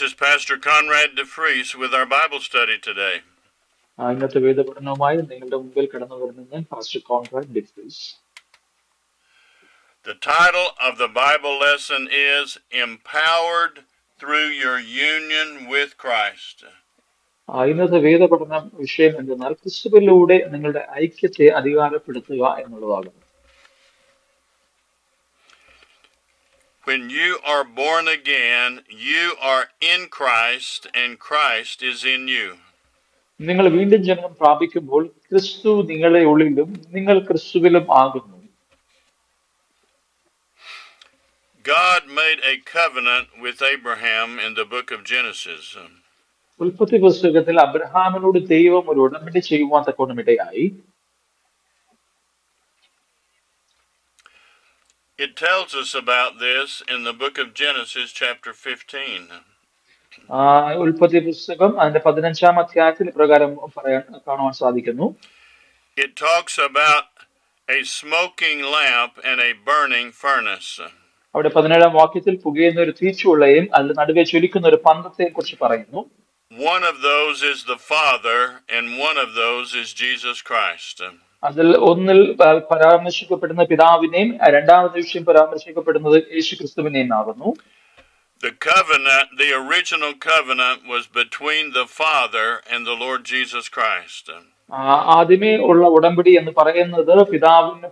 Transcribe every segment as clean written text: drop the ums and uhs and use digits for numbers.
is Pastor Conrad DeFries with our Bible study today. ഇന്നത്തെ വേദപഠനവുമായി നിങ്ങളുടെ മുമ്പിൽ കടന്നു വരുന്ന ഞാൻ pastor Conrad DeFreese. The title of the Bible lesson is Empowered Through Your Union with Christ. ഇന്നത്തെ വേദപഠന വിഷയം എന്തെന്നാൽ ക്രിസ്തുവിലൂടെ നിങ്ങളുടെ ഐക്യത്തെ അധികാരപ്പെടുത്തുക എന്നുള്ളതാകുന്നു. When you are born again, you are in Christ and Christ is in you. നിങ്ങൾ വീണ്ടും ജനനം പ്രാപിക്കുമ്പോൾ ക്രിസ്തു നിങ്ങളെ ഉള്ളിലും നിങ്ങൾ ക്രിസ്തുവിലും ആകുന്നു. God made a covenant with Abraham in the book of Genesis. ഉൽപ്പത്തി പുസ്തകത്തിൽ അബ്രഹാമിനോട് ദൈവം ഒരു ഉടമ്പടി ചെയ്യുവാൻ തക്കോണം ഇടയായി. It tells us about this in the book of Genesis chapter 15. ഉൽപ്പത്തി പുസ്തകം അതിന്റെ 15-ാം അധ്യായത്തിൽ പ്രകാരം കാണുവാൻ സാധിക്കുന്നു. It talks about a smoking lamp and a burning furnace. അവിടെ 17-ാം വാക്യത്തിൽ പുകയുന്ന ഒരു തീച്ചുളയും അതിൽ നടുവെ ജ്വലിക്കുന്ന ഒരു പന്തത്തെ കുറിച്ച് പറയുന്നു. One of those is the Father and one of those is Jesus Christ. അതിൽ ഒന്നിൽ പരാമർശിക്കപ്പെടുന്ന പിതാവിനെയും രണ്ടാമത്തെ വിഷയം പരാമർശിക്കപ്പെടുന്നത് യേശു ക്രിസ്തുവിനെയും ആകുന്നു. The covenant, the original covenant, was between the Father and the Lord Jesus Christ. ആദ്യമേ ഉള്ള ഉടമ്പടി എന്ന് പറയുന്നത്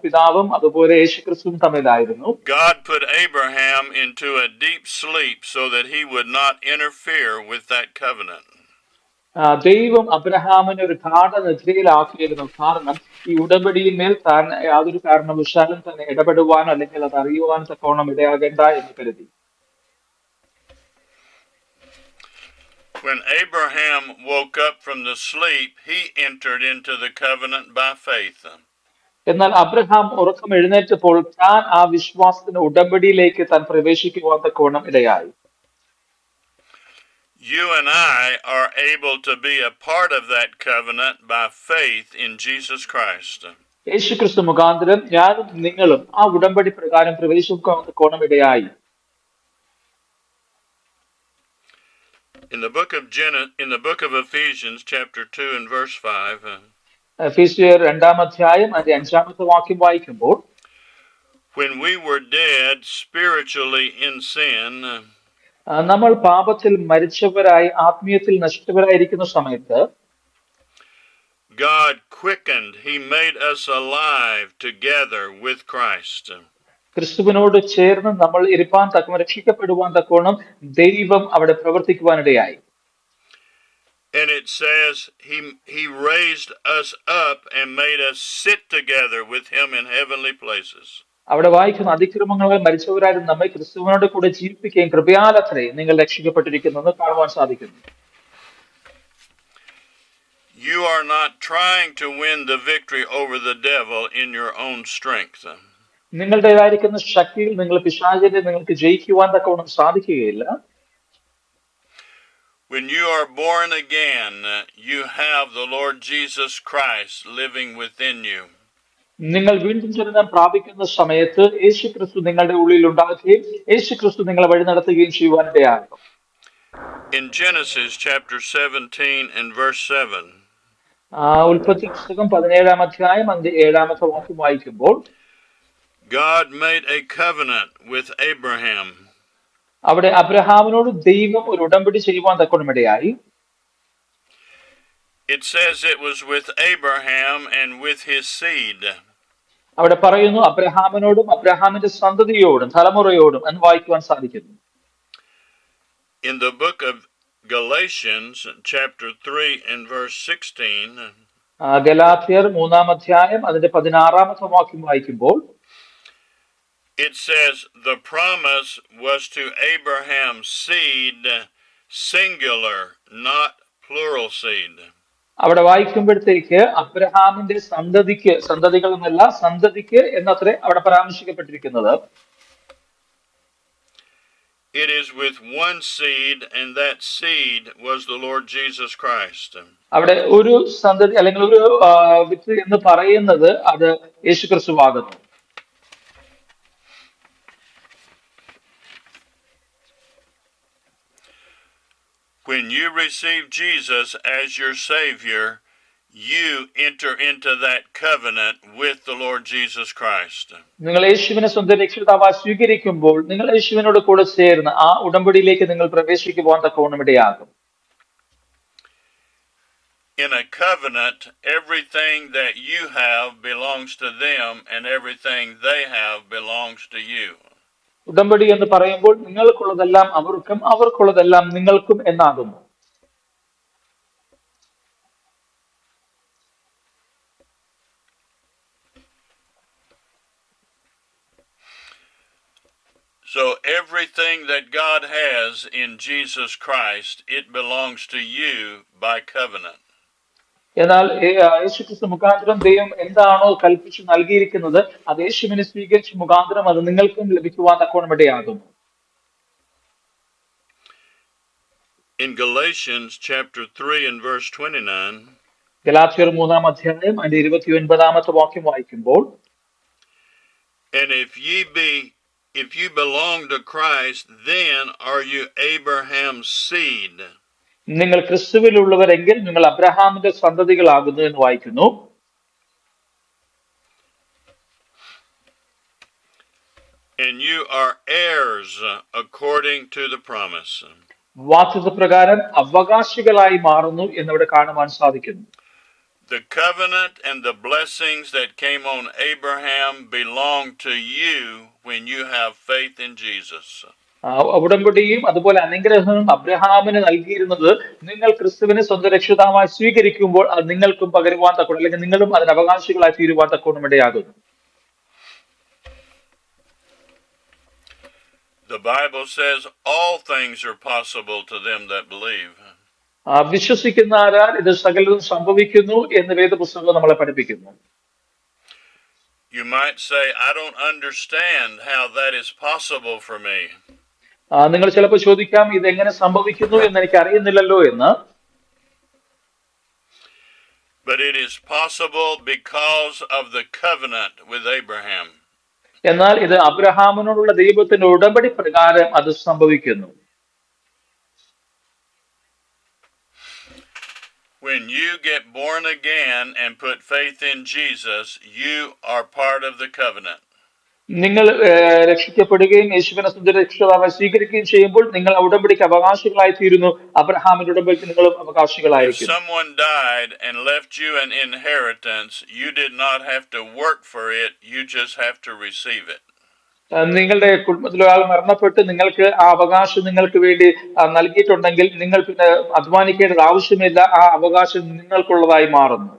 പിതാവും അതുപോലെ യേശു ക്രിസ്തുവും തമ്മിലായിരുന്നു. God put Abraham into a deep sleep so that he would not interfere with that covenant. ദൈവം അബ്രഹാമിനെ ഒരു ഗാഢനിദ്രയിലാക്കിയിരുന്നു. കാരണം ഈ ഉടമ്പടിയിന്മേൽ താൻ യാതൊരു കാരണവശാലും തന്നെ ഇടപെടുവാനോ അല്ലെങ്കിൽ അത് അറിയുവാൻ തക്കവണ്ണം ഇടയാകേണ്ട എന്ന് കരുതി. When Abraham woke up from the sleep, he entered into the covenant by faith. എന്നാൽ അബ്രഹാം ഉറക്കം എഴുന്നേറ്റപ്പോൾ താൻ ആ വിശ്വാസത്തിന്റെ ഉടമ്പടിയിലേക്ക് താൻ പ്രവേശിക്കുവാൻ തക്കവണ്ണം ഇടയായി. You and I are able to be a part of that covenant by faith in Jesus Christ. യേശു ക്രിസ്തു മുഖാന്തരം ഞാനും നിങ്ങളും ആ ഉടമ്പടി പ്രകാരം പ്രവേശിക്കുവാൻ തക്കവണ്ണം ഇടയായി. In the book of Ephesians chapter 2 and verse 5. എഫേസ്യർ 2-ാം അധ്യായം അതിന്റെ 5-ാമത്തെ വാക്യം വായിക്കുമ്പോൾ, when we were dead spiritually in sin, നമ്മൾ പാപത്തിൽ മരിച്ചവരായി ആത്മീയത്തിൽ നശിച്ചവരായിരിക്കുന്ന സമയത്ത് God quickened, he made us alive together with Christ. ക്രിസ്തുവിനോട് ചേർന്ന് നമ്മൾ ഇരിപ്പാൻ തക്കവണ്ണം രക്ഷിക്കപ്പെടുവാൻ തക്കവണ്ണം ദൈവം അവിടെ പ്രവർത്തിക്കുവാനിടയായി. And it says he raised us up and made us sit together with him in heavenly places. അവിടെ വായിക്കുന്ന അതിക്രമങ്ങളാൽ മരിച്ചവരായിരുന്നു നമ്മെ ക്രിസ്തുവിനോട് കൂടെ ജീവിപ്പിക്കുകയും കൃപയാലത്രേ നിങ്ങൾ രക്ഷിക്കപ്പെട്ടിരിക്കുന്നത് കാണുവാൻ സാധിക്കുന്നു. You are not trying to win the victory over the devil in your own strength. നിങ്ങളുടേതായിരിക്കുന്ന ശക്തിയിൽ നിങ്ങൾ പിശാചിനെ നിങ്ങൾക്ക് ജയിക്കുവാൻ തക്കവണ്ണം സാധിക്കുകയില്ല. When you are born again, you have the Lord Jesus Christ living within you. നിങ്ങൾ വീണ്ടും ജനനം പ്രാപിക്കുന്ന സമയത്ത് യേശു ക്രിസ്തു നിങ്ങളുടെ ഉള്ളിൽ ഉണ്ടാകുകയും യേശു ക്രിസ്തു നിങ്ങളെ വഴി നടത്തുകയും ചെയ്യുവാനിടയാകും. In Genesis chapter 17 and verse 7. ഉൽപ്പത്തി പുസ്തകം 17-ാം അധ്യായം അതിന്റെ 7-ാമത്തെ വാക്യം വായിക്കുമ്പോൾ, God made a covenant with Abraham. അവിടെ അബ്രഹാമിനോട് ദൈവം ഒരു ഉടമ്പടി ചെയ്യുവാൻ തക്കവണ്ണം ഇടയായി. It says it was with Abraham and with his seed. അവിടെ പറയുന്നു അബ്രഹാമിനോടും അബ്രഹാമിന്റെ സന്തതിയോടും തലമുറയോടും എന്ന് വായിക്കുവാൻ സാധിക്കുന്നു. In the book of Galatians chapter 3 and verse 16. ഗലാത്യർ 3-ാം അധ്യായം അതിന്റെ 16-ാമത്തെ വാക്യം വായിക്കുമ്പോൾ, it says the promise was to Abraham's seed, singular, not plural seed. അവിടെ വായിക്കുമ്പോഴത്തേക്ക് അബ്രഹാമിന്റെ സന്തതികൾ എന്നല്ല സന്തതിക്ക് എന്നത്രേ അവിടെ പരാമർശിക്കപ്പെട്ടിരിക്കുന്നത്. It is with one seed, and that seed was the Lord Jesus Christ. അവിടെ ഒരു സന്തതി അല്ലെങ്കിൽ ഒരു വിത്ത് എന്ന് പറയുന്നത് അത് യേശു ക്രിസ്തുവാകുന്നു. When you receive Jesus as your Savior, you enter into that covenant with the Lord Jesus Christ. നിങ്ങൾ യേശുവിനെ സ്വന്തം രക്ഷിതാവായി സ്വീകരിക്കുമ്പോൾ നിങ്ങൾ യേശുവിനോട് കൂടെ ചേർന്ന് ആ ഉടമ്പടിയിലേക്ക് നിങ്ങൾ പ്രവേശിക്കുവാൻ തക്കവണ്ണം ഇടയാകും. In a covenant, everything that you have belongs to them, and everything they have belongs to you. ഉടമ്പടി എന്ന് പറയുമ്പോൾ നിങ്ങൾക്കുള്ളതെല്ലാം അവർക്കും അവർക്കുള്ളതെല്ലാം നിങ്ങൾക്കും എന്നാകുന്നു. So everything that God has in Jesus Christ, it belongs to you by covenant. എന്നാൽ യേശുക്രിസ്തു മുഖാന്തരം ദൈവം എന്താണോ കൽപ്പിച്ചു നൽകിയിരിക്കുന്നത് അത് യേശുവിനെ സ്വീകരിച്ച മുഖാന്തരം അത് നിങ്ങൾക്കും ലഭിക്കുവാൻ തക്കവണ്ണം ഇടയാകുന്നു. In Galatians chapter 3 and verse 29, ഗലാത്യർ 3-ാം അധ്യായം അതിന്റെ 29-ാമത്തെ വാക്യം വായിക്കുമ്പോൾ, and if you belong to Christ, then are you Abraham's seed. നിങ്ങൾ ക്രിസ്തുവിലുള്ളവരെങ്കിൽ നിങ്ങൾ അബ്രഹാമിന്റെ സന്തതികളാകുന്നു എന്ന് വായിക്കുന്നു. And you are heirs according to the promise. വാഗ്ദത്തപ്രകാരം അവകാശികളായി മാറുന്നു എന്നിവിടെ കാണുവാൻ സാധിക്കുന്നു. The covenant and the blessings that came on Abraham belong to you when you have faith in Jesus. ഉടമ്പടിയും അതുപോലെ അനുഗ്രഹവും അബ്രഹാമിന് നൽകിയിരുന്നത് നിങ്ങൾ ക്രിസ്തുവിനെ സ്വന്തം രക്ഷിതാവായി സ്വീകരിക്കുമ്പോൾ അത് നിങ്ങൾക്കും പകരുവാൻ തക്കോണം, അല്ലെങ്കിൽ നിങ്ങളും അതിന് അവകാശികളായി തീരുവാൻ തക്കോണം ഇടയാകുന്നു. The Bible says all things are possible to them that believe. വിശ്വസിക്കുന്നവരാൽ ഇത് സകലതും സംഭവിക്കുന്നു എന്ന് വേദപുസ്തകം നമ്മളെ പഠിപ്പിക്കുന്നു. You might say, I don't understand how that is possible for me. നിങ്ങൾ ചിലപ്പോൾ ചോദിക്കാം, ഇത് എങ്ങനെ സംഭവിക്കുന്നു എന്ന് എനിക്ക് അറിയുന്നില്ലല്ലോ എന്ന്. But it is possible because of the covenant with Abraham. എന്നാൽ ഇത് അബ്രഹാമിനോടുള്ള ദൈവത്തിന്റെ ഉടമ്പടി പ്രകാരം അത് സംഭവിക്കുന്നു. When you get born again and put faith in Jesus, you are part of the covenant. നിങ്ങൾ രക്ഷിക്കപ്പെടുകയും യേശുവിനെ സ്വന്തം രക്ഷിതാവായി സ്വീകരിക്കുകയും ചെയ്യുമ്പോൾ നിങ്ങൾ ഉടമ്പടിക്ക് അവകാശികളായി തീരുന്നു. അബ്രഹാമിന്റെ ഉടമ്പടിക്ക് നിങ്ങളും അവകാശികളായിരിക്കും. If someone died and left you an inheritance, you did not have to work for it, you just have to receive it. നിങ്ങളുടെ കുടുംബത്തിൽ ഒരാൾ മരണപ്പെട്ട് നിങ്ങൾക്ക് ആ അവകാശം നിങ്ങൾക്ക് വേണ്ടി നൽകിയിട്ടുണ്ടെങ്കിൽ നിങ്ങൾ പിന്നെ അധ്വാനിക്കേണ്ടത് ആവശ്യമില്ല, ആ അവകാശം നിങ്ങൾക്കുള്ളതായി മാറുന്നു.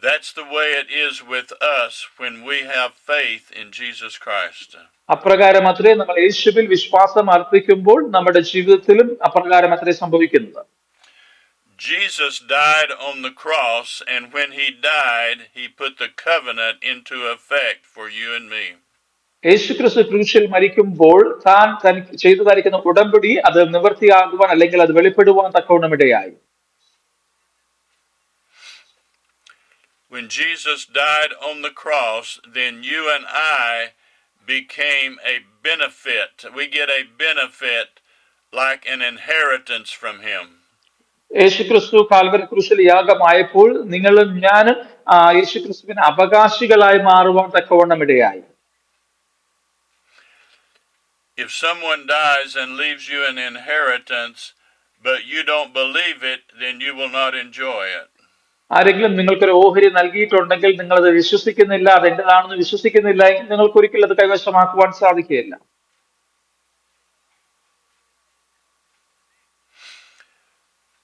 That's the way it is with us when we have faith in Jesus Christ. അപ്രകാരം അത്രേ നമ്മൾ യേശുവിൽ വിശ്വാസം അർപ്പിക്കുമ്പോൾ നമ്മുടെ ജീവിതത്തിലും അപ്രകാരം അത്രേ സംഭവിക്കുന്നത്. Jesus died on the cross, and when he died, he put the covenant into effect for you and me. യേശുക്രിസ്തു ക്രൂശിൽ മരിക്കുമ്പോൾ താൻ തനിക്ക് ചെയ്തതായിരിക്കുന്ന ഉടമ്പടി അത് നിവൃത്തിയാകുവാൻ അല്ലെങ്കിൽ അത് വെളിപ്പെടുവാൻ തക്കവണ്ണം ഇടയായി. When Jesus died on the cross, then you and I became a benefit. We get a benefit like an inheritance from him. യേശുക്രിസ്തു കാൽവരി ക്രൂശിൽ യാഗമായപ്പോൾ നിങ്ങളും ഞാനും യേശുക്രിസ്തുവിന് അവകാശികളായി മാറുവാൻ തക്കവണ്ണം ഇടയായി. If someone dies and leaves you an inheritance, but you don't believe it, then you will not enjoy it. ആരെങ്കിലും നിങ്ങൾക്കൊരു ഓഹരി നൽകിയിട്ടുണ്ടെങ്കിൽ നിങ്ങളത് വിശ്വസിക്കുന്നില്ല, അത് എന്റേതാണെന്ന് വിശ്വസിക്കുന്നില്ല എങ്കിൽ നിങ്ങൾക്ക് ഒരിക്കലും അത് കൈവശമാക്കുവാൻ സാധിക്കുകയില്ല.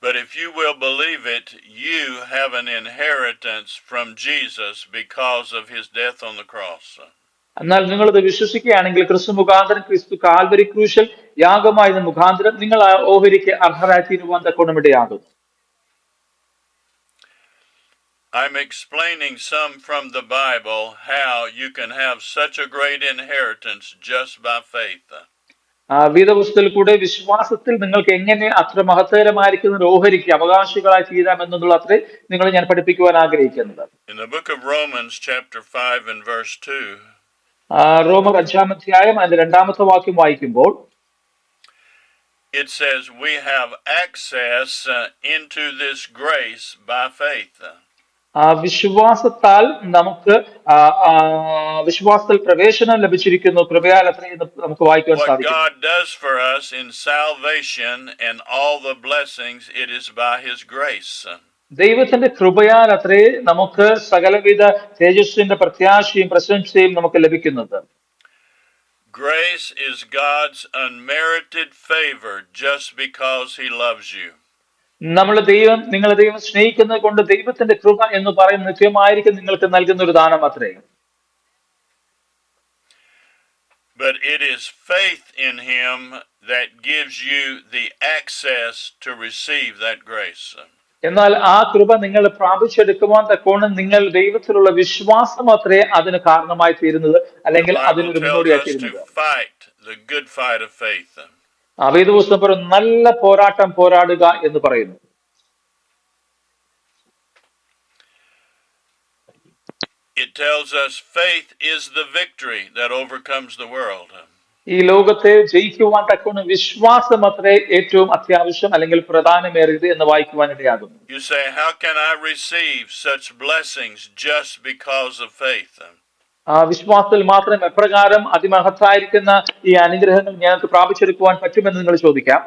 But if you will believe it, you have an inheritance from Jesus because of his death on the cross. എന്നാൽ നിങ്ങളത് വിശ്വസിക്കുകയാണെങ്കിൽ ക്രിസ്തു മുഖാന്തരം, ക്രിസ്തു കാൽവരി ക്രൂശിൽ യാഗമായതിന് മുഖാന്തരം നിങ്ങൾ ആ ഓഹരിക്ക് അർഹരായി തീരുവാൻ തക്കവണ്ണം ഇടയാകുന്നു. I'm explaining some from the Bible how you can have such a great inheritance just by faith. വേദപുസ്തകത്തിൽ കൂടെ വിശ്വാസത്തിൽ നിങ്ങൾക്ക് എങ്ങനെ അത്ര മഹത്തരമായിരിക്കുന്ന ഒരു ഓഹരിക്ക് അവകാശികളായി തീരാം എന്നുള്ള അത്രേ നിങ്ങളെ ഞാൻ പഠിപ്പിക്കുവാൻ ആഗ്രഹിക്കുന്നത്. In the book of Romans chapter 5 and verse 2, റോമർ 5-ാം അധ്യായം അതിന്റെ 2-ാമത്തെ വാക്യം വായിക്കുമ്പോൾ, it says we have access into this grace by faith. വിശ്വാസത്താൽ നമുക്ക് വിശ്വാസത്തിൽ പ്രവേശനം ലഭിച്ചിരിക്കുന്നു, കൃപയാൽ അത്രേ എന്ന് നമുക്ക് വായിക്കുവാൻ What സാധിക്കുന്നു. God does for us in salvation and all the blessings, it is by His grace. ദൈവത്തിന്റെ കൃപയാൽ അത്രേ നമുക്ക് സകലവിധ തേജസ്സിന്റെ പ്രത്യാശയും പ്രശംസയും നമുക്ക് ലഭിക്കുന്നത്. Grace is God's unmerited favor just because He loves you. നിങ്ങളെ ദൈവം സ്നേഹിക്കുന്നത് കൊണ്ട് ദൈവത്തിന്റെ കൃപ എന്ന് പറയുന്നത് നിത്യമായിരിക്കും നിങ്ങൾക്ക് നൽകുന്ന ഒരു ദാനം അത്രേ. But it is faith in Him that gives you the access to receive that grace. എന്നാൽ ആ കൃപ നിങ്ങൾ പ്രാപിച്ചെടുക്കുവാൻ തക്കോണം നിങ്ങൾ ദൈവത്തിലുള്ള വിശ്വാസം അത്രേ അതിന് കാരണമായി തീരുന്നത്, അല്ലെങ്കിൽ അതിനൊരു മുന്നോടിയായി തീരുന്നത്. വേദപുസ്തകം പറയുന്നു, നല്ല പോരാട്ടം പോരാടുക എന്ന് പറയുന്നു. It tells us faith is the victory that overcomes the world. ഈ ലോകത്തെ ജയിക്കുവാൻ തക്കോണം വിശ്വാസം അത്രേ ഏറ്റവും അത്യാവശ്യം അല്ലെങ്കിൽ പ്രധാനമേറിയത് എന്ന് വായിക്കുവാൻ ഇടയാകുന്നു. You say, how can I receive such blessings just because of faith? വിശ്വാസത്തിൽ മാത്രം എപ്രകാരം അതിമഹത്തായിരിക്കുന്ന ഈ അനുഗ്രഹങ്ങൾ ഞങ്ങൾക്ക് പ്രാപിച്ചെടുക്കുവാൻ പറ്റുമെന്ന് നിങ്ങൾ ചോദിക്കാം.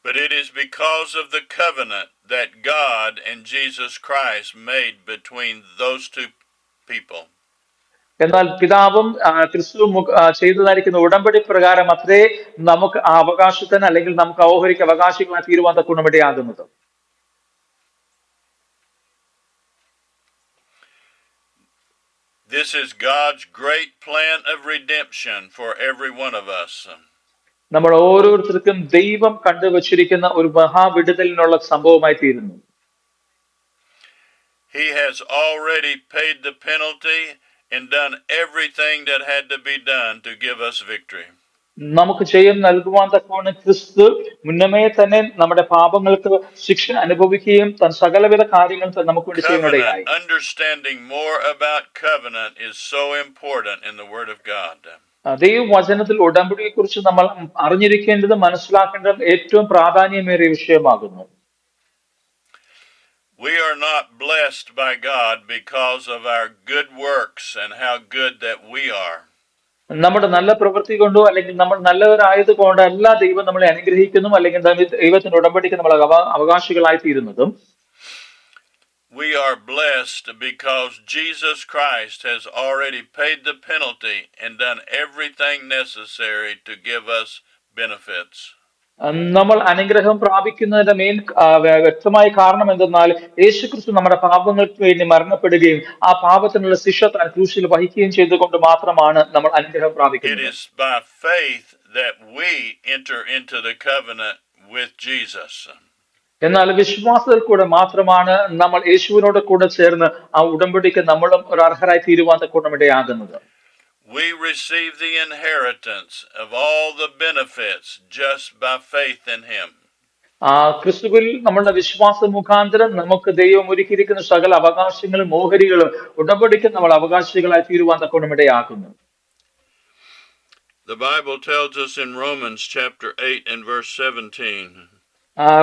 But it is because of the covenant that God and Jesus Christ made between those two people. എന്നാൽ പിതാവും ക്രിസ്തുവും ചെയ്തതായിരിക്കുന്ന ഉടമ്പടി പ്രകാരം അത്രേ നമുക്ക് ആ അവകാശത്തിന് അല്ലെങ്കിൽ നമുക്ക് ഓഹരിക്ക് അവകാശികളായി തീരുവാൻ തക്കോണം ഇടയാകുന്നത്. This is God's great plan of redemption for every one of us. നമ്മൾ ഓരോരുത്തർക്കും ദൈവം കണ്ടുവച്ചിരിക്കുന്ന ഒരു മഹാവിടുതലിനുള്ള സംഭവമായി തീരുന്നു. He has already paid the penalty and done everything that had to be done to give us victory. നമുക്ക് ജയം നൽകുവാൻ തക്കവണ്ണം ക്രിസ്തു മുന്നമേ തന്നെ നമ്മുടെ പാപങ്ങൾക്ക് ശിക്ഷ അനുഭവിക്കുകയും തൻ സകലവിധ കാര്യങ്ങൾ നമുക്ക് വേണ്ടി ചെയ്യുന്നതിനായി. Understanding more about covenant is so important in the Word of God. ദൈവവചനത്തിൽ ഉടമ്പടിയെ കുറിച്ച് നമ്മൾ അറിഞ്ഞിരിക്കേണ്ടതും മനസ്സിലാക്കേണ്ടതും ഏറ്റവും പ്രാധാന്യമേറിയ വിഷയമാകുന്നു. We are not blessed by God because of our good works and how good that we are. നമ്മുടെ നല്ല പ്രവൃത്തി കൊണ്ടോ അല്ലെങ്കിൽ നമ്മൾ നല്ലവരായത് കൊണ്ടല്ല ദൈവം നമ്മളെ അനുഗ്രഹിക്കുന്നതും അല്ലെങ്കിൽ ദൈവത്തിന്റെ ഉടമ്പടിക്ക് നമ്മൾ അവകാശികളായി തീരുന്നതും. We are blessed because Jesus Christ has already paid the penalty and done everything necessary to give us benefits. നമ്മൾ അനുഗ്രഹം പ്രാപിക്കുന്നതിന്റെ വ്യക്തമായ കാരണം എന്തെന്നാൽ യേശുക്രിസ്തു നമ്മുടെ പാപങ്ങൾക്ക് വേണ്ടി മരണപ്പെടുകയും ആ പാപത്തിനുള്ള ശിക്ഷ താൻ ക്രൂശിൽ വഹിക്കുകയും ചെയ്തുകൊണ്ട് മാത്രമാണ് നമ്മൾ അനുഗ്രഹം പ്രാപിക്കുന്നത്. It is by faith that we enter into the covenant with Jesus. എന്നാൽ വിശ്വാസത്തിൽ കൂടെ മാത്രമാണ് നമ്മൾ യേശുവിനോട് കൂടെ ചേർന്ന് ആ ഉടമ്പടിക്ക് നമ്മളും ഒരു അർഹരായി തീരുവാൻ തക്കോണം ഇടയാകുന്നത്. We receive the inheritance of all the benefits just by faith in Him. ക്രിസ്തുവിൽ നമ്മളുടെ വിശ്വാസ മുഖാന്തരം നമുക്ക് ദൈവം ഒരുക്കിയിരിക്കുന്ന സകല അവകാശങ്ങളും ഓഹരികളും ഉടമ്പടിക്ക് നമ്മൾ അവകാശികളായി തീരുവാൻ തക്കോണം ഇടയാക്കുന്നു. The Bible tells us in Romans chapter 8 and verse 17.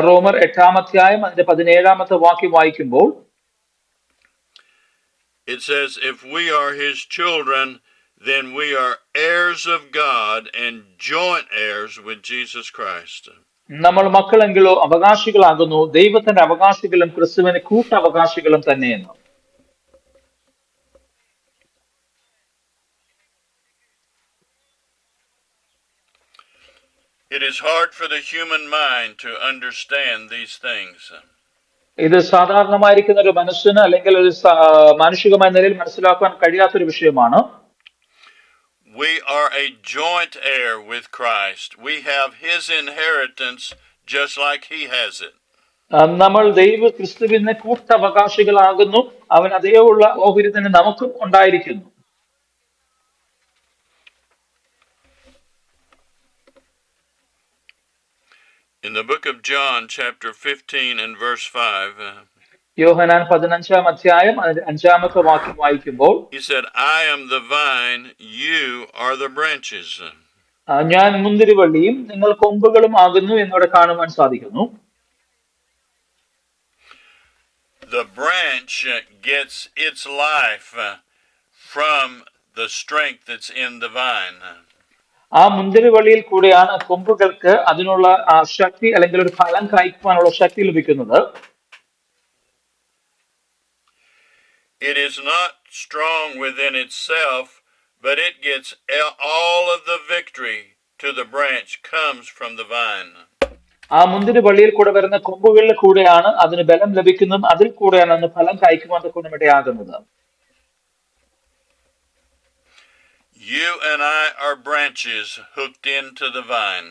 റോമർ 8-ാം അധ്യായം അതിന്റെ 17-ാമത്തെ വാക്യം വായിക്കുമ്പോൾ it says, if we are His children, then we are heirs of God and joint heirs with Jesus Christ. നമ്മൾ മക്കളെങ്കിലോ അവകാശികളാകുന്നു, ദൈവത്തിന്റെ അവകാശികളും ക്രിസ്തുവിന്റെ കൂട്ടവകാശികളും തന്നെയെന്ന്. It is hard for the human mind to understand these things. ഇത് സാധാരണമായിരിക്കുന്ന ഒരു മനുഷ്യന് അല്ലെങ്കിൽ ഒരു മാനുഷികമായ നിലയിൽ മനസ്സിലാക്കാൻ കഴിയാത്തൊരു വിഷയമാണ്. We are a joint heir with Christ. We have His inheritance just like He has it. നമ്മൾ ക്രിസ്തുവിന് കൂട്ടവകാശികളാകുന്നു, അവൻ അതേയുള്ള ഓഹരി തന്നെ നമുക്കും ഉണ്ടായിരിക്കുന്നു. In the book of John, chapter 15 and verse 5, യോഹന്നാൻ 15-ാം അധ്യായം അതിന്റെ 5-ാമത്തെ വാക്യം വായിക്കുമ്പോൾ, he said, I am the vine, you are the branches. ഞാൻ മുന്തിരിവള്ളിയും നിങ്ങൾ കൊമ്പുകളും ആകുന്നു എന്നിവിടെ കാണുവാൻ സാധിക്കുന്നു. The branch gets its life from the strength that's in the vine. ആ മുന്തിരിവള്ളിയിൽ കൂടെയാണ് കൊമ്പുകൾക്ക് അതിനുള്ള ശക്തി അല്ലെങ്കിൽ ഒരു ഫലം കായ്ക്കുവാനുള്ള ശക്തി ലഭിക്കുന്നത്. It is not strong within itself, but it gets all of the victory to the branch comes from the vine. ആ മുന്തിരിവള്ളിയിൽ കൂടെ വരുന്ന കൊമ്പുകളിൽ കൂടെയാണ് അതിന് ബലം ലഭിക്കുന്നതും അതിൽ കൂടെയാണ് അന്ന് ഫലം കായ്ക്കുവാൻ ഇടയാകുന്നത്. You and I are branches hooked into the vine.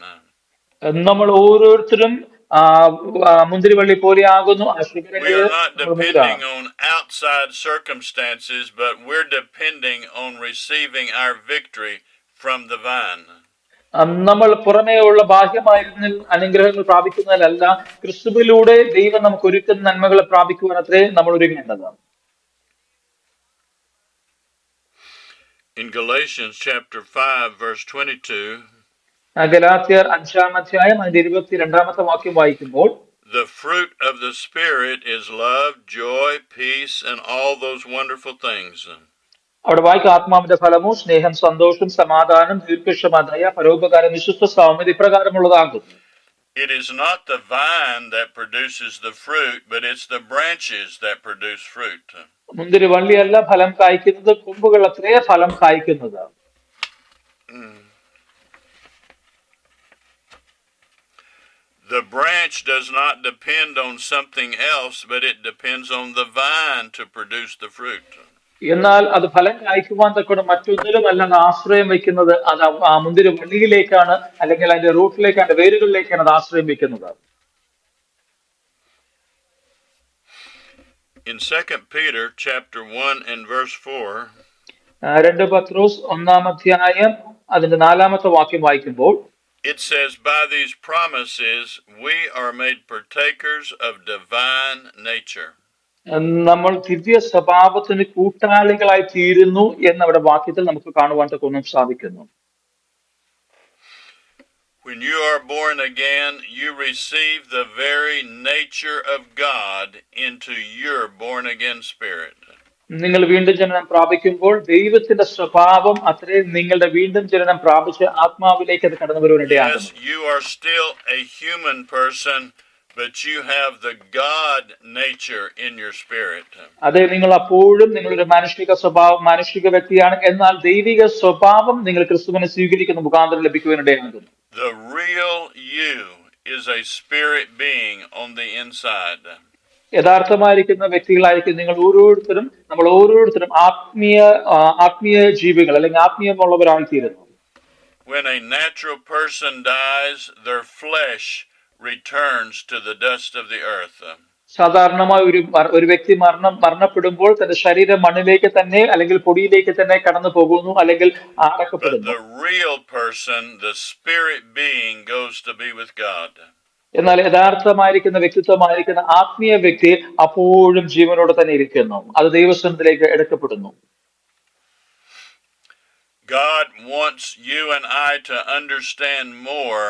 നമ്മൾ ഓരോരുത്തരും മുന്തിരിവള്ളി പോലെയാകുന്നു. We are not depending on outside circumstances, but we're depending on receiving our victory from the vine. നമ്മൾ പുറമേയുള്ള ബാഹ്യമായ അനുഗ്രഹങ്ങൾ പ്രാപിക്കുന്നതിലല്ല, ക്രിസ്തുവിലൂടെ ദൈവം നമുക്ക് ഒരുക്കുന്ന നന്മകളെ പ്രാപിക്കുവാൻ അത്രേ നമ്മൾ ഒരുങ്ങേണ്ടതാണ്. In Galatians chapter 5 verse 22, ഗലാത്യർ 5-ാം അധ്യായം അതിന്റെ 22-ാമത്തെ വാക്യം വായിക്കുമ്പോൾ, the fruit of the Spirit is love, joy, peace, and all those wonderful things. അവിടെ വായിക്കുക, ആത്മാവിന്റെ ഫലമോ സ്നേഹം, സന്തോഷം, സമാധാനം, ദീർഘക്ഷമ, ദയ, പരോപകാരം, വിശ്വസ്ത, സൗമ്യത ഇപ്രകാരമുള്ളതാകുന്നു. It is not the vine that produces the fruit, but it's the branches that produce fruit. മുന്തിരി വള്ളിയല്ല ഫലം കായ്ക്കുന്നത്, കൊമ്പുകൾ അത്രേ ഫലം കായ്ക്കുന്നത്. The branch does not depend on something else, but it depends on the vine to produce the fruit. എന്നാൽ അത് ഫലം കായ്ക്കുവാൻ തക്കോണം മറ്റൊന്നിലും അല്ല ആശ്രയം വെക്കുന്നത്. അത് ആ മുന്തിരി വള്ളിയിലേക്കാണ്, അല്ലെങ്കിൽ അതിന്റെ റൂട്ടിലേക്ക്, അതിന്റെ വേരുകളിലേക്കാണ് അത് ആശ്രയം വെക്കുന്നത്. In 2 Peter chapter 1 and verse 4, 2 പത്രോസ് 1-ാം അധ്യായം അതിന്റെ 4-ാമത്തെ വാക്യം വായിക്കുമ്പോൾ, it says, by these promises we are made partakers of divine nature. നമ്മൾ ദിവ്യ സ്വഭാവത്തിന് കൂട്ടാളികളായി തീരുന്നു എന്നവിടെ വാക്യത്തിൽ നമുക്ക് കാണുവാൻ തക്കൊന്നും സാധിക്കുന്നു. When you are born again, you receive the very nature of God into your born again spirit. നിങ്ങൾ വീണ്ടും ജനനം പ്രാപിക്കുമ്പോൾ ദൈവത്തിന്റെ സ്വഭാവം അത്രേ നിങ്ങളുടെ വീണ്ടും ജനനം പ്രാപിച്ച ആത്മാവിലേക്ക് അത് കടന്നു വരുവാനിടയാകുന്നു. Yes, you are still a human person, but you have the God nature in your spirit. അതെ, നിങ്ങൾ അപ്പോഴും നിങ്ങളൊരു മാനുഷിക വ്യക്തിയാണ്, എന്നാൽ ദൈവിക സ്വഭാവം നിങ്ങൾ ക്രിസ്തുവിനെ സ്വീകരിക്കുന്ന മുഖാന്തരം ലഭിക്കുവാനിടയാകുന്നു. The real you is a spirit being on the inside. യഥാർത്ഥമായിരിക്കുന്ന വ്യക്തികളായിരിക്കും നിങ്ങൾ ഓരോരുത്തരും. നമ്മൾ ഓരോരുത്തരും ആത്മീയ ജീവികൾ അല്ലെങ്കിൽ ആത്മീയമുള്ളവരായിത്തീരുന്നു. When a natural person dies, their flesh returns to the dust of the earth. സാധാരണമായി ഒരു വ്യക്തി മരണപ്പെടുമ്പോൾ തന്റെ ശരീരം മണ്ണിലേക്ക് തന്നെ അല്ലെങ്കിൽ പൊടിയിലേക്ക് തന്നെ കടന്നു പോകുന്നു, അല്ലെങ്കിൽ അടക്കപ്പെടുന്നു. The real person, the spirit being, goes to be with God. എന്നാൽ യഥാർത്ഥമായിരിക്കുന്ന വ്യക്തിത്വമായിരിക്കുന്ന ആത്മീയ വ്യക്തി അപ്പോഴും ജീവനോടെ തന്നെ ഇരിക്കുന്നു. അത് ദൈവസ്ഥാനത്തിലേക്ക് എടുക്കപ്പെടുന്നു. God wants you and I to understand more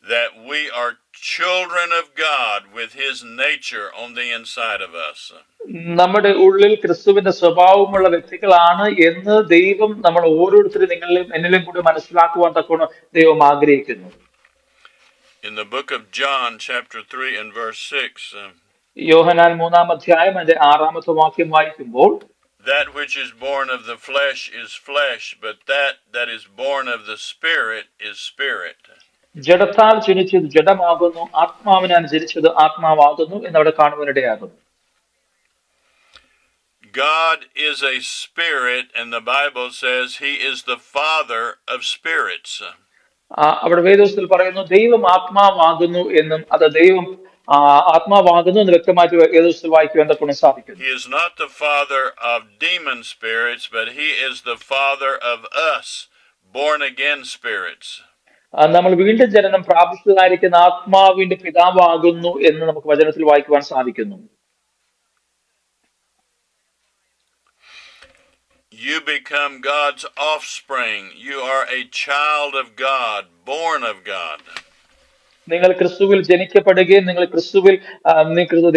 that we are children of God with His nature on the inside of us. നമ്മുടെ ഉള്ളിൽ ക്രിസ്തുവിന്റെ സ്വഭാവമുള്ള വ്യക്തികളാണ് എന്ന് ദൈവം നമ്മൾ ഓരോരുത്തരും നിങ്ങളിലും എന്നിലും കൂടി മനസ്സിലാക്കുവാൻ തക്കോണം ദൈവം ആഗ്രഹിക്കുന്നു. In the book of John chapter 3 and verse 6, യോഹന്നാൻ 3-ാം അധ്യായം അതിന്റെ 6-ാമത്തെ വാക്യം വായിക്കുമ്പോൾ, that which is born of the flesh is flesh, but that is born of the spirit is spirit. ജഡത്താൽ ജനിച്ചത് ജഡമാകുന്നു, ആത്മാവിനാൽ ജനിച്ചത് ആത്മാവാകുന്നു എന്നവിടെ കാണുവാനിടയാകുന്നു. God is a spirit, and the Bible says He is the Father of spirits. അവിടെ വേദപുസ്തകത്തിൽ പറയുന്നു ദൈവം ആത്മാവാകുന്നു എന്നും, അത് ദൈവം ആത്മാവാകുന്നു എന്ന് വ്യക്തമായിട്ട് വേദപുസ്തകത്തിൽ വായിക്കുവാൻ തക്കോണം സാധിക്കുന്നു. He is not the father of demon spirits, but He is the Father of us, born again spirits. നമ്മൾ വീണ്ടും ജനനം പ്രാപിച്ചതായിരിക്കുന്ന ആത്മാവിന്റെ പിതാവാകുന്നു എന്ന് നമുക്ക് വചനത്തിൽ വായിക്കുവാൻ സാധിക്കുന്നു. you become God's offspring. You are a child of God, born of God. നിങ്ങൾ ക്രിസ്തുവിൽ ജനിക്കപ്പെടുകയും നിങ്ങൾ ക്രിസ്തുവിൽ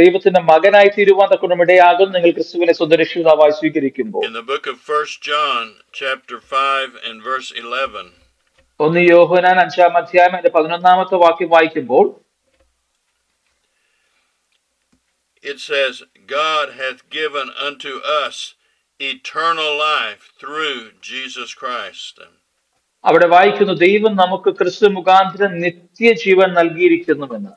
ദൈവത്തിന്റെ മകനായി തീരുവാൻ തക്കണം ഇടയാകും നിങ്ങൾ ക്രിസ്തുവിനെ സ്വന്തം രക്ഷിതാവായി സ്വീകരിക്കുമ്പോൾ. In the book of 1 John, chapter 5 and verse 11. 1 യോഹന്നാൻ 5-ാം അധ്യായം അതിന്റെ 11-ാമത്തെ വാക്യം വായിക്കുമ്പോൾ it says, God hath given unto us eternal life through Jesus Christ. അവിടെ വായിക്കുന്നു ദൈവം നമുക്ക് ക്രിസ്തു മുഖാന്തരം നിത്യജീവൻ നൽകിയിരിക്കുന്നുവെന്ന്.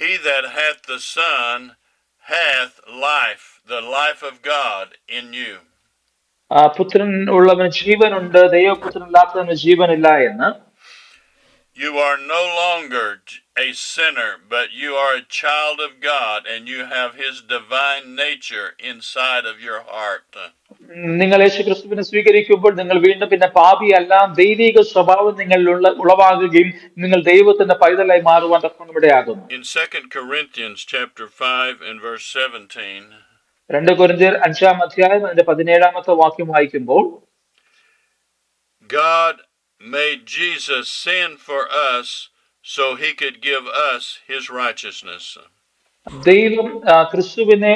He that hath the Son hath life, the life of God in you. പുത്രൻ ഉള്ളവന് ജീവനുണ്ട്, ദൈവപുത്രനില്ലാത്തവന് ജീവനില്ല എന്ന്. You are no longer a sinner, but you are a child of God, and you have His divine nature inside of your heart. നിങ്ങൾ യേശുക്രിസ്തുവിനെ സ്വീകരിക്കുമ്പോൾ നിങ്ങൾ വീണ്ടും പിന്നെ പാപിയല്ല, ദൈവിക സ്വഭാവം നിങ്ങളിൽ ഉളവാകുകയും നിങ്ങൾ ദൈവത്തിന്റെ പൈതലായി മാറുവാൻ തക്കവണ്ണം ഇടയാകുന്നു. In 2 Corinthians chapter 5 and verse 17, 2 കൊരിന്ത്യർ 5-ാം അധ്യായം അതിന്റെ 17-ാമത്തെ വാക്യം വായിക്കുമ്പോൾ God made Jesus sin for us so He could give us His righteousness. ദൈവം ക്രിസ്തുവിനെ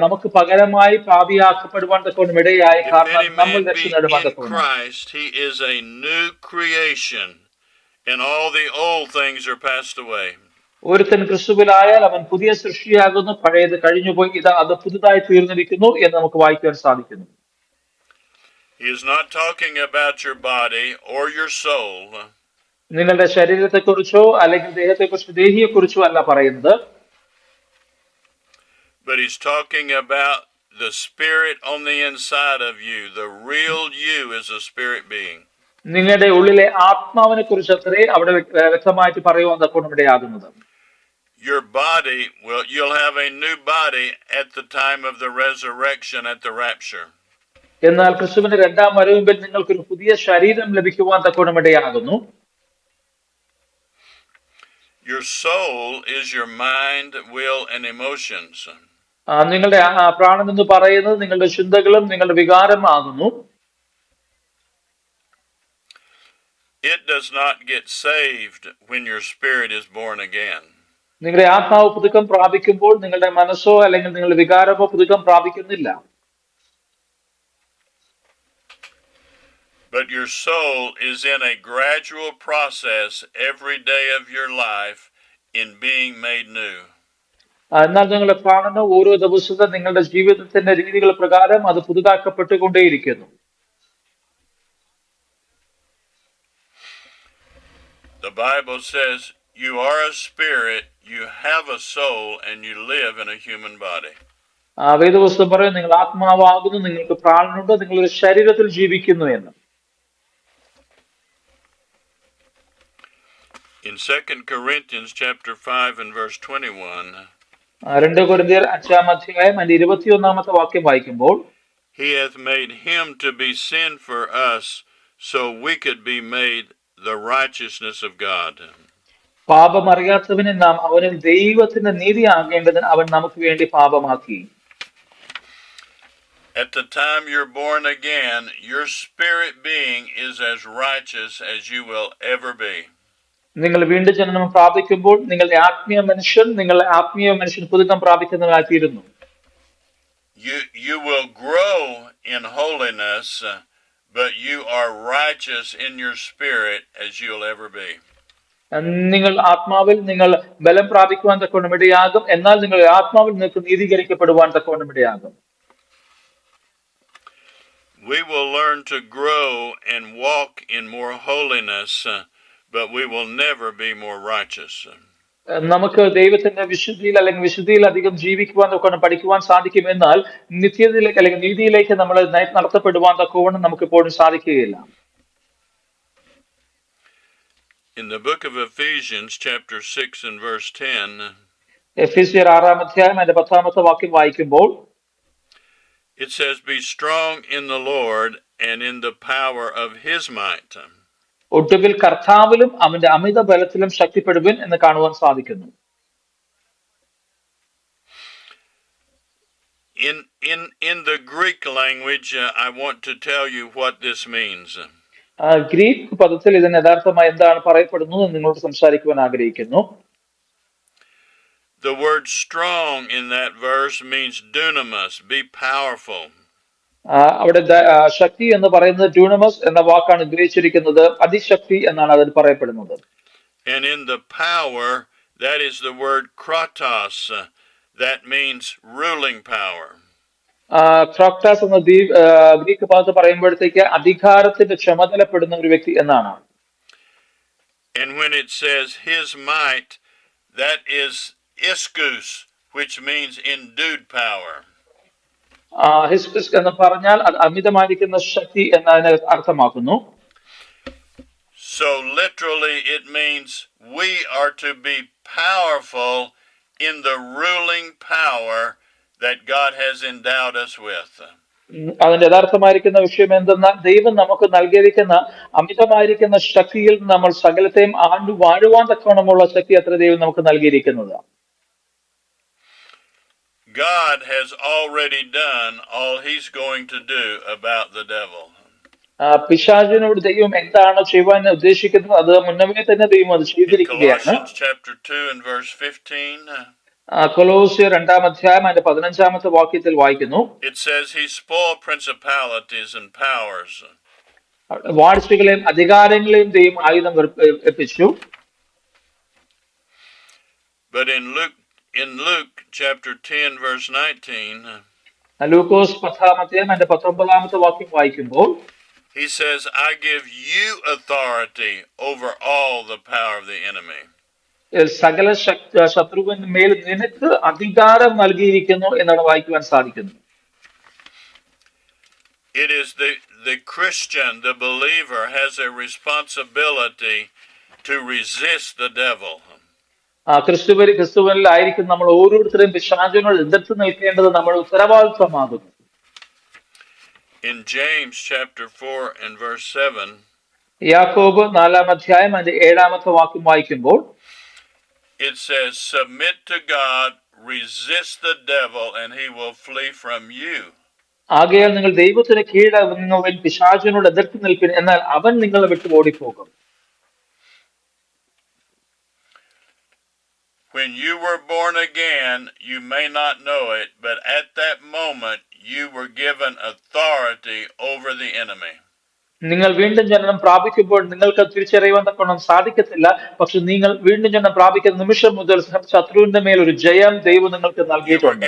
നമുക്ക് പകരമായി പാപിയാക്കപ്പെടുവാൻ തക്കവണ്ണം ഇടയായി, കാരണം നമ്മൾ രക്ഷ നേടുവാൻ തക്കവണ്ണം. Christ, He is a new creation, and all the old things are passed away. ഒരുത്തൻ ക്രിസ്തുവിലായാൽ അവൻ പുതിയ സൃഷ്ടിയാകുന്നു, പഴയത് കഴിഞ്ഞുപോയി, ഇത് അത് പുതുതായി തീർന്നിരിക്കുന്നു എന്ന് നമുക്ക് വായിക്കാൻ സാധിക്കുന്നു. He is not talking about your body or your soul. നിങ്ങളുടെ ശരീരത്തെക്കുറിച്ചോ അല്ലെങ്കിൽ ദേഹത്തെക്കുറിച്ചോ ദേഹിയെക്കുറിച്ചോ അല്ല പറയുന്നത്. But he's talking about the spirit on the inside of you. The real you is a spirit being. നിങ്ങളുടെ ഉള്ളിലെ ആത്മാവിനെ കുറിച്ച് അത്രേ അവിടെ വ്യക്തമായിട്ട് പറയുവാൻ തക്കവണ്ണം ഇടയാകുന്നത്. Your body you'll have a new body at the time of the resurrection, at the rapture. എന്നാൽ ക്രിസ്തുവിന്റെ രണ്ടാം വരവിൽ നിങ്ങൾക്കൊരു പുതിയ ശരീരം ലഭിക്കുവാൻ തക്കവണ്ണം ഇടയാകുന്നു. Your soul is your mind, will and emotions. നിങ്ങളുടെ പ്രാണൻ എന്ന് പറയുന്നത് നിങ്ങളുടെ ചിന്തകളും നിങ്ങളുടെ വികാരമാകുന്നു. It does not get saved when your spirit is born again. നിങ്ങളുടെ ആത്മാവ് പുതുക്കം പ്രാപിക്കുമ്പോൾ നിങ്ങളുടെ മനസ്സോ അല്ലെങ്കിൽ നിങ്ങളുടെ വികാരമോ പുതുക്കം പ്രാപിക്കുന്നില്ല. But your soul is in a gradual process every day of your life in being made new. എന്നാൽ നിങ്ങളുടെ പ്രാണന് ഓരോ ദിവസവും നിങ്ങളുടെ ജീവിതത്തിന്റെ രീതികൾ പ്രകാരം അത് പുതുതാക്കപ്പെട്ടുകൊണ്ടേയിരിക്കുന്നു. The Bible says you are a spirit, you have a soul, and you live in a human body. വേദപുസ്തകം പറയും നിങ്ങൾ ആത്മാവാകുന്നു, നിങ്ങൾക്ക് പ്രാണനുണ്ട്, നിങ്ങളൊരു ശരീരത്തിൽ ജീവിക്കുന്നു എന്ന്. In 2 Corinthians chapter 5 and verse 21, 2 കൊരിന്ത്യർ 5-ാം അധ്യായം അതിന്റെ 21-ാമത്തെ വാക്യം വായിക്കുമ്പോൾ He hath made him to be sin for us, so we could be made the righteousness of God. പാപം അറിയാത്തവനെ നാം അവനിൽ ദൈവത്തിന്റെ നീതി ആകേണ്ടതിന് അവൻ നമുക്ക് വേണ്ടി പാപമാക്കി. At the time you're born again, your spirit being is as righteous as you will ever be. നിങ്ങൾ വീണ്ടും ജനനം പ്രാപിക്കുമ്പോൾ നിങ്ങളുടെ ആത്മീയ മനുഷ്യൻ പുതുക്കം പ്രാപിക്കുന്നവരായിത്തീരുന്നു. You will grow in holiness, but you are righteous in your spirit as you'll ever be. നിങ്ങൾ ആത്മാവിൽ നിങ്ങൾ ബലം പ്രാപിക്കുവാൻ തക്കവണ്ണം ഇടയാകും, എന്നാൽ നിങ്ങളുടെ ആത്മാവിൽ നിങ്ങൾക്ക് നീതീകരിക്കപ്പെടുവാൻ തക്കവണ്ണം ഇടയാകും. We will learn to grow and walk in more holiness, but we will never be more righteous. നമുക്ക് ദൈവത്തിന്റെ വിശുദ്ധിയിൽ അല്ലെങ്കിൽ വിശുദ്ധിയിൽ അധികം ജീവിക്കുവാൻ തക്കവണ്ണം പഠിക്കുവാൻ സാധിക്കും, എന്നാൽ നിത്യതയിലേക്ക് അല്ലെങ്കിൽ നീതിയിലേക്ക് നമ്മൾ നടത്തപ്പെടുവാൻ തക്കവണ്ണം നമുക്ക് എപ്പോഴും സാധിക്കുകയില്ല. In the book of Ephesians chapter 6 and verse 10, എഫെസ്യർ 6-ാം അധ്യായം അതിന്റെ 10-ാമത്തെ വാക്യം വായിക്കുമ്പോൾ it says, Be strong in the Lord and in the power of His might. ഒടുവിൽ കർത്താവിലും അവന്റെ അമിത ബലത്തിലും ശക്തിപ്പെടുവിൻ എന്ന് കാണുവാൻ സാധിക്കുന്നു. In the Greek language, I want to tell you what this means. Greek പദത്തിൽ ഇതിന് യഥാർത്ഥമായി എന്താണ് പറയപ്പെടുന്നത് എന്ന് നിങ്ങളോട് സംസാരിക്കുവാൻ ആഗ്രഹിക്കുന്നു. The word strong in that verse means dunamis, be powerful. അവിടെ ശക്തി എന്ന് പറയുന്നത് ഡ്യൂണമസ് എന്ന വാക്കാണ് ഉപയോഗിച്ചിരിക്കുന്നത്. അതിശക്തി എന്നാണ് അതിൽ പറയപ്പെടുന്നത്. And in the power, that is the word kratos, that means ruling power. ക്രോക്ടാസ് എന്ന ഗ്രീക്ക് പദത്തിൽ പറയുമ്പോഴത്തേക്ക് അധികാരത്തിന്റെ ചുമതലപ്പെടുന്ന ഒരു വ്യക്തി എന്നാണ്. And when it says his might, that is iskus, which means endued power. ഹിസ്കുസ് എന്ന് പറഞ്ഞാൽ അത് അമിതമായിരിക്കുന്ന ശക്തി എന്നതിനെ അർത്ഥമാക്കുന്നു. So literally it means we are to be powerful in the ruling power that God has endowed us with. അതിന്റെ യഥാർത്ഥമായിരിക്കുന്ന വിഷയം എന്തെന്നാൽ ദൈവം നമുക്ക് നൽകിയിരിക്കുന്ന അമിതമായിരിക്കുന്ന ശക്തിയിൽ നമ്മൾ സകലത്തെയും വാഴുവാൻ തക്കവണ്ണമുള്ള ശക്തി അത്ര ദൈവം നമുക്ക് നൽകിയിരിക്കുന്നത്. God has already done all he's going to do about the devil. പിശാചിനോട് ദൈവം എന്താണ് ചെയ്യുവാൻ ഉദ്ദേശിക്കുന്നത് അത് മുന്നമേ തന്നെ ദൈവം അത് ചെയ്തിരിക്കുകയാണ്. Colossians chapter 2 and verse 15. കൊലോസ്യർ 2-ാം അധ്യായം അതിന്റെ 15-ാമത്തെ വാക്യത്തിൽ വായിക്കുന്നു. It says he spoiled principalities and powers. വാഴ്ചകളെയും അധികാരങ്ങളെയും ദൈവം ആയുധം ഏൽപ്പിച്ചു. But in Luke chapter 10 verse 19, ലൂക്കോസ് 10-ാം അധ്യായം അതിന്റെ 19-ാമത്തെ വാക്യം വായിക്കുമ്പോൾ he says, I give you authority over all the power of the enemy. സകല ശത്രുവിന് മേൽ നിനക്ക് അധികാരം നൽകിയിരിക്കുന്നു എന്നാണ് വായിക്കുവാൻ സാധിക്കുന്നത്. It is the Christian, the believer, has a responsibility to resist the devil. ക്രിസ്തുവിലായിരിക്കും നമ്മൾ ഓരോരുത്തരും പിശാചിനോട് എതിർത്ത് നിൽക്കേണ്ടത് നമ്മുടെ ഉത്തരവാദിത്വമാകുന്നു. In James chapter 4 and verse 7, യാക്കോബ് 4-ാം അധ്യായം അതിന്റെ 7-ാമത്തെ വാക്യം വായിക്കുമ്പോൾ it says, submit to God, resist the devil, and he will flee from you. ആകയാൽ നിങ്ങൾ ദൈവത്തിന് കീഴടങ്ങുവിൻ, പിശാചിനോട് എതിർത്ത് നിൽപ്പിൻ, എന്നാൽ അവൻ നിങ്ങളെ വിട്ടു ഓടിപ്പോകും. When you were born again, you may not know it, but at that moment you were given authority over the enemy. നിങ്ങൾ വീണ്ടും ജനനം പ്രാപിക്കുമ്പോൾ നിങ്ങൾക്ക് തിരിച്ചറിയുവാൻ തക്കവണ്ണം സാധിക്കത്തില്ല. പക്ഷെ നിങ്ങൾ വീണ്ടും ജനനം പ്രാപിക്കുന്ന നിമിഷം മുതൽ ശത്രുവിന്റെ മേൽ ഒരു ജയം ദൈവം നിങ്ങൾക്ക് നൽകിയിട്ടുണ്ട്.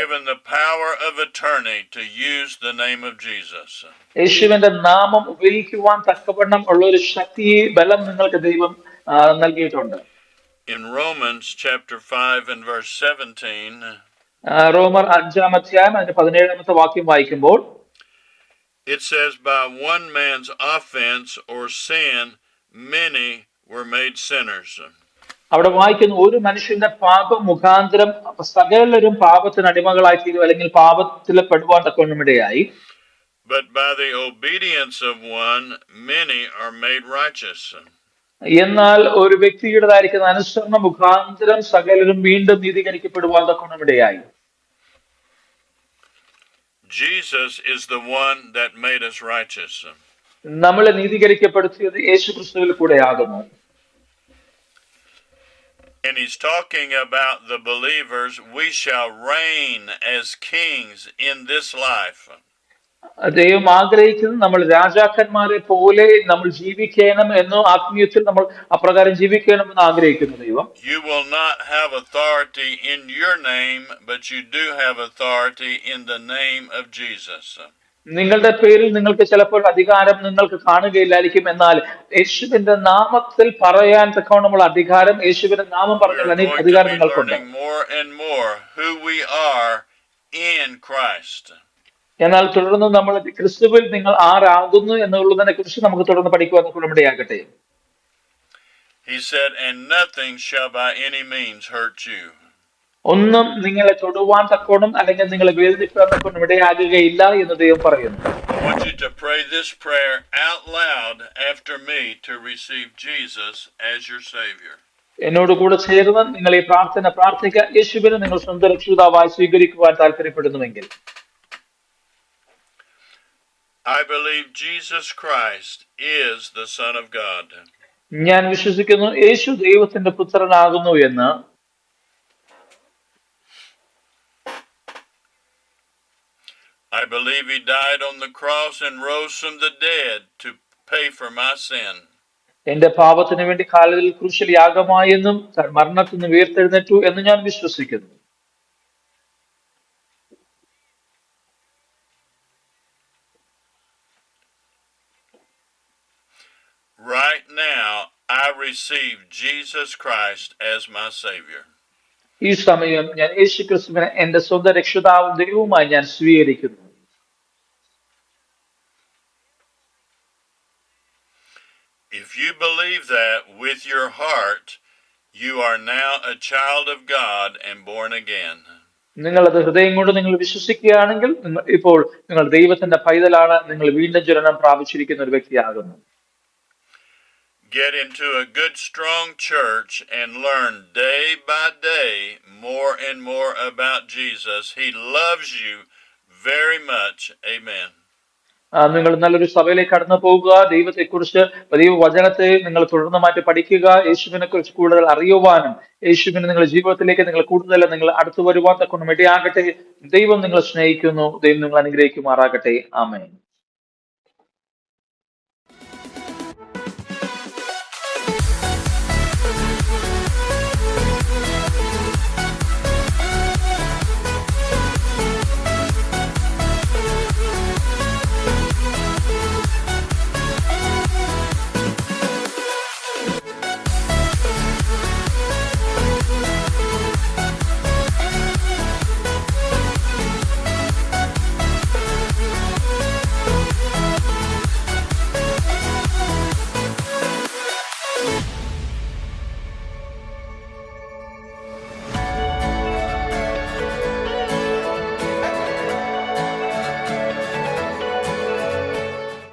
യേശുവിന്റെ നാമം ഉപയോഗിക്കുവാൻ തക്കവണ്ണം ഉള്ള ഒരു ശക്തി ബലം നിങ്ങൾക്ക് ദൈവം നൽകിയിട്ടുണ്ട്. In Romans chapter 5 and verse 17, റോമർ 5-ാം അധ്യായം അതിന്റെ 17-ാമത്തെ വാക്യം വായിക്കുമ്പോൾ it says, by one man's offense or sin, many were made sinners. അവിടെ വായിക്കുന്നു, ഒരു മനുഷ്യന്റെ പാപം മുഖാന്തരം സകലരും പാപത്തിന് അടിമകളായി തീരും, അല്ലെങ്കിൽ പാപത്തിൽ പെടുവാൻ തക്കവണ്ണമിടയായി. But by the obedience of one, many are made righteous. എന്നാൽ ഒരു വ്യക്തിയുടേതായിരിക്കുന്ന അനുസരണ മുഖാന്തരം സകലരും വീണ്ടും നീതീകരിക്കപ്പെടുവാൻ തക്കവണ്ണമിടയായി. Jesus is the one that made us righteous. നമ്മളെ നീതീകരിക്കപ്പെടുത്തിയത് യേശുക്രിസ്തുവിൽ കൂടെയാകുന്നു. And he's talking about the believers, we shall reign as kings in this life. ദൈവം ആഗ്രഹിക്കുന്നത് നമ്മൾ രാജാക്കന്മാരെ പോലെ നമ്മൾ ജീവിക്കണം എന്ന്, ആത്മീയത്തിൽ നമ്മൾ അപ്രകാരം ജീവിക്കണമെന്ന് ആഗ്രഹിക്കുന്നു ദൈവം. You will not have authority in your name, but you do have authority in the name of Jesus. നിങ്ങളുടെ പേരിൽ നിങ്ങൾക്ക് ചിലപ്പോൾ അധികാരം നിങ്ങൾക്ക് കാണുകയില്ലായിരിക്കും, എന്നാൽ യേശുവിന്റെ നാമത്തിൽ പറയാൻ തക്കവണ്ണമുള്ള അധികാരം, യേശുവിന്റെ നാമം പറഞ്ഞാൽ അധികാരം നിങ്ങൾക്കുണ്ട്. More and more who we are in Christ. എന്നാൽ തുടർന്ന് നമ്മൾ ക്രിസ്തുവിൽ നിങ്ങൾ ആരാകുന്നു എന്നുള്ളതിനെ കുറിച്ച് നമുക്ക് തുടർന്ന് പഠിക്കുവാൻ കൂടെയാകട്ടെ. He said, and nothing shall by any means hurt you. ഒന്നും നിങ്ങളെ തൊടുവാൻ തക്കോണം അല്ലെങ്കിൽ നിങ്ങളെ വേദനിപ്പിക്കാൻ തക്കോണം ഇടയാകുകയില്ല എന്ന് ദൈവം പറയുന്നു. I want you to pray this prayer out loud after me to receive Jesus as your Savior. എന്നോട് കൂടെ ചേർന്ന് നിങ്ങൾ ഈ പ്രാർത്ഥന പ്രാർത്ഥിക്കുക. യേശുവിനെ നിങ്ങൾ സ്വന്തം രക്ഷിതാവായി സ്വീകരിക്കുവാൻ താല്പര്യപ്പെടുന്നുവെങ്കിൽ. I believe Jesus Christ is the Son of God. ഞാൻ വിശ്വസിക്കുന്നു യേശു ദൈവത്തിന്റെ പുത്രനാകുന്നു എന്ന്. I believe he died on the cross and rose from the dead to pay for my sin. എന്റെ പാപത്തിന് വേണ്ടി കാലിൽ ക്രൂശിൽ യാഗമായെന്നും മരണത്തിൽ നിന്ന് ഉയർത്തെഴുന്നേറ്റു എന്ന് ഞാൻ വിശ്വസിക്കുന്നു. Right now, I receive Jesus Christ as my Savior. ഈ സമയം ഞാൻ യേശു ക്രിസ്തുവിനെ എന്റെ സ്വന്തം രക്ഷിതാവും ദൈവവുമായി ഞാൻ സ്വീകരിക്കുന്നു. If you believe that with your heart, you are now a child of God and born again. നിങ്ങളത് ഹൃദയം കൊണ്ട് നിങ്ങൾ വിശ്വസിക്കുകയാണെങ്കിൽ ഇപ്പോൾ നിങ്ങൾ ദൈവത്തിന്റെ പൈതലാണ്, നിങ്ങൾ വീണ്ടും ജനനം പ്രാപിച്ചിരിക്കുന്ന ഒരു വ്യക്തിയാകുന്നു. Get into a good strong church and learn day by day more and more about Jesus. He loves you very much. Amen. നിങ്ങൾ നല്ലൊരു സഭയിലേക്ക് കടന്നു പോകുക, ദൈവത്തെക്കുറിച്ച് ദൈവവചനത്തെ നിങ്ങൾ തുടർന്നുമായിട്ട് പഠിക്കുക, യേശുവിനെ കുറിച്ച് കൂടുതൽ അറിയുവാനും യേശുവിനെ നിങ്ങളുടെ ജീവിതത്തിലേക്ക് നിങ്ങൾ കൂടുതൽ നിങ്ങൾ അടുത്തു വരുവാൻ തക്കൊന്നും ഇടയാകട്ടെ. ദൈവം നിങ്ങളെ സ്നേഹിക്കുന്നു. ദൈവം നിങ്ങൾ അനുഗ്രഹിക്കുമാറാകട്ടെ. ആമേൻ.